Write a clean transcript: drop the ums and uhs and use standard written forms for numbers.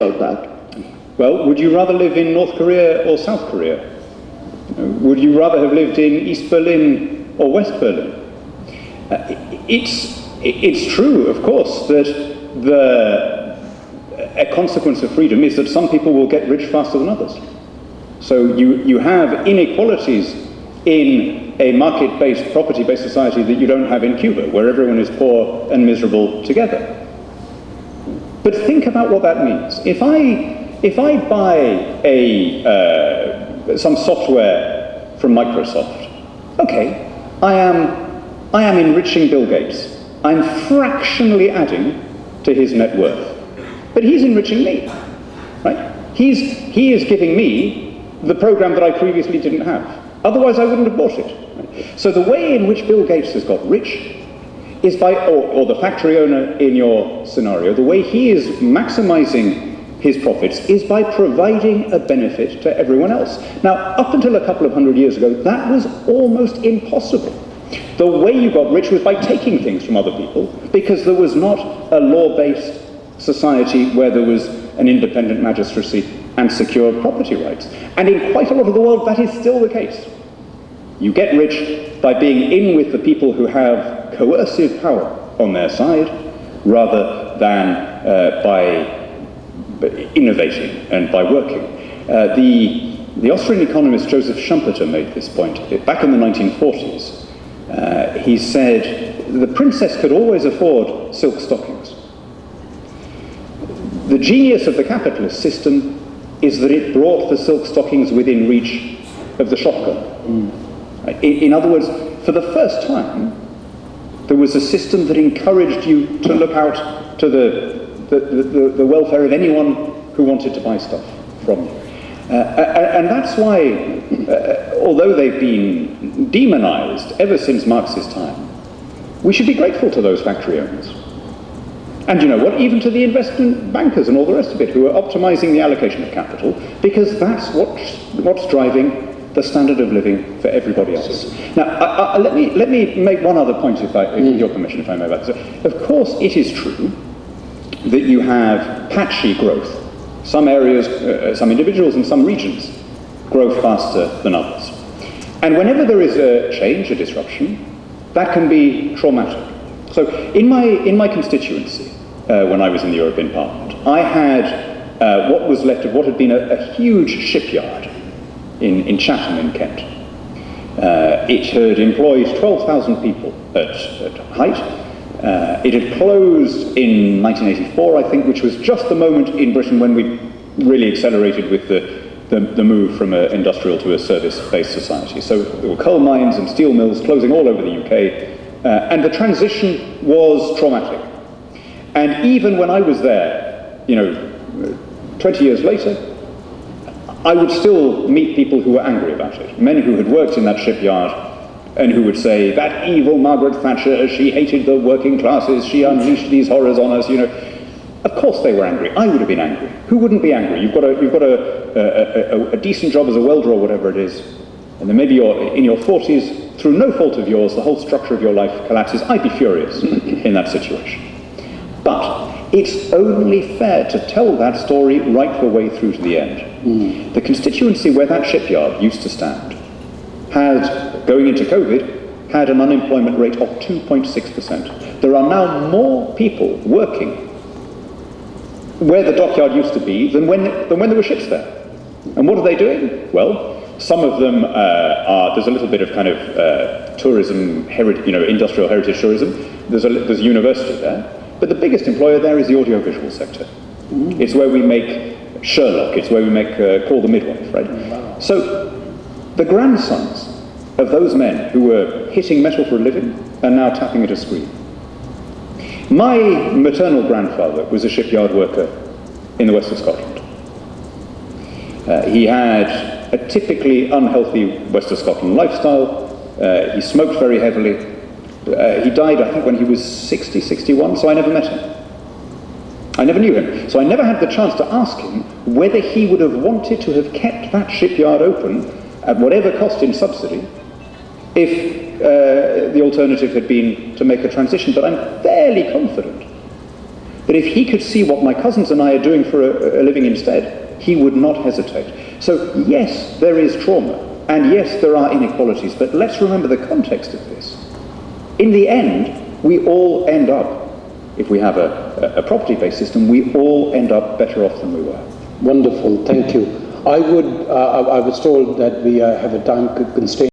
about that. Well, would you rather live in North Korea or South Korea? Would you rather have lived in East Berlin or West Berlin? It's true, of course, that a consequence of freedom is that some people will get rich faster than others. So you have inequalities in a market-based, property-based society that you don't have in Cuba, where everyone is poor and miserable together. But think about what that means. If I buy some software from Microsoft, okay, I am enriching Bill Gates. I'm fractionally adding to his net worth. But he's enriching me, right? He is giving me the program that I previously didn't have. Otherwise, I wouldn't have bought it. Right? So the way in which Bill Gates has got rich is by, or the factory owner in your scenario, the way he is maximizing his profits is by providing a benefit to everyone else. Now, up until a couple of hundred years ago, that was almost impossible. The way you got rich was by taking things from other people, because there was not a law-based society where there was an independent magistracy and secure property rights. And in quite a lot of the world, that is still the case. You get rich by being in with the people who have coercive power on their side, rather than by innovating and by working. The Austrian economist Joseph Schumpeter made this point back in the 1940s. He said the princess could always afford silk stockings. The genius of the capitalist system is that it brought the silk stockings within reach of the shopgirl. In other words, for the first time, there was a system that encouraged you to look out to the welfare of anyone who wanted to buy stuff from you. And that's why, although they've been demonized ever since Marx's time, we should be grateful to those factory owners. And you know what, even to the investment bankers and all the rest of it who are optimizing the allocation of capital, because that's what's driving the standard of living for everybody else. Now, let me make one other point, with your permission, if I may. So, of course, it is true that you have patchy growth. Some areas, some individuals and some regions grow faster than others. And whenever there is a change, a disruption, that can be traumatic. So in my constituency, when I was in the European Parliament, I had what was left of what had been a huge shipyard in Chatham in Kent. It had employed 12,000 people at height. It had closed in 1984, I think, which was just the moment in Britain when we really accelerated with the move from an industrial to a service-based society. So there were coal mines and steel mills closing all over the UK, and the transition was traumatic. And even when I was there, 20 years later, I would still meet people who were angry about it. Men who had worked in that shipyard and who would say, that evil Margaret Thatcher, she hated the working classes, she unleashed these horrors on us, Of course they were angry. I would have been angry. Who wouldn't be angry? You've got a decent job as a welder or whatever it is, and then maybe you're in your 40s, through no fault of yours, the whole structure of your life collapses. I'd be furious in that situation. But it's only fair to tell that story right the way through to the end. The constituency where that shipyard used to stand had, going into COVID, had an unemployment rate of 2.6%. There are now more people working where the dockyard used to be than when there were ships there. And what are they doing? Well, some of them there's a little bit of kind of tourism, industrial heritage tourism. There's a university there. But the biggest employer there is the audiovisual sector. It's where we make Sherlock. It's where we make Call the Midwife, right? Wow. So the grandsons of those men who were hitting metal for a living are now tapping at a screen. My maternal grandfather was a shipyard worker in the west of Scotland. He had a typically unhealthy west of Scotland lifestyle. He smoked very heavily. He died, I think, when he was 60, 61, so I never met him. I never knew him. So I never had the chance to ask him whether he would have wanted to have kept that shipyard open at whatever cost in subsidy if the alternative had been to make a transition. But I'm fairly confident that if he could see what my cousins and I are doing for a living instead, he would not hesitate. So yes, there is trauma, and yes, there are inequalities, but let's remember the context of this. In the end, we all end up, if we have a property-based system, we all end up better off than we were. Wonderful, thank you. I was told that we have a time constraint.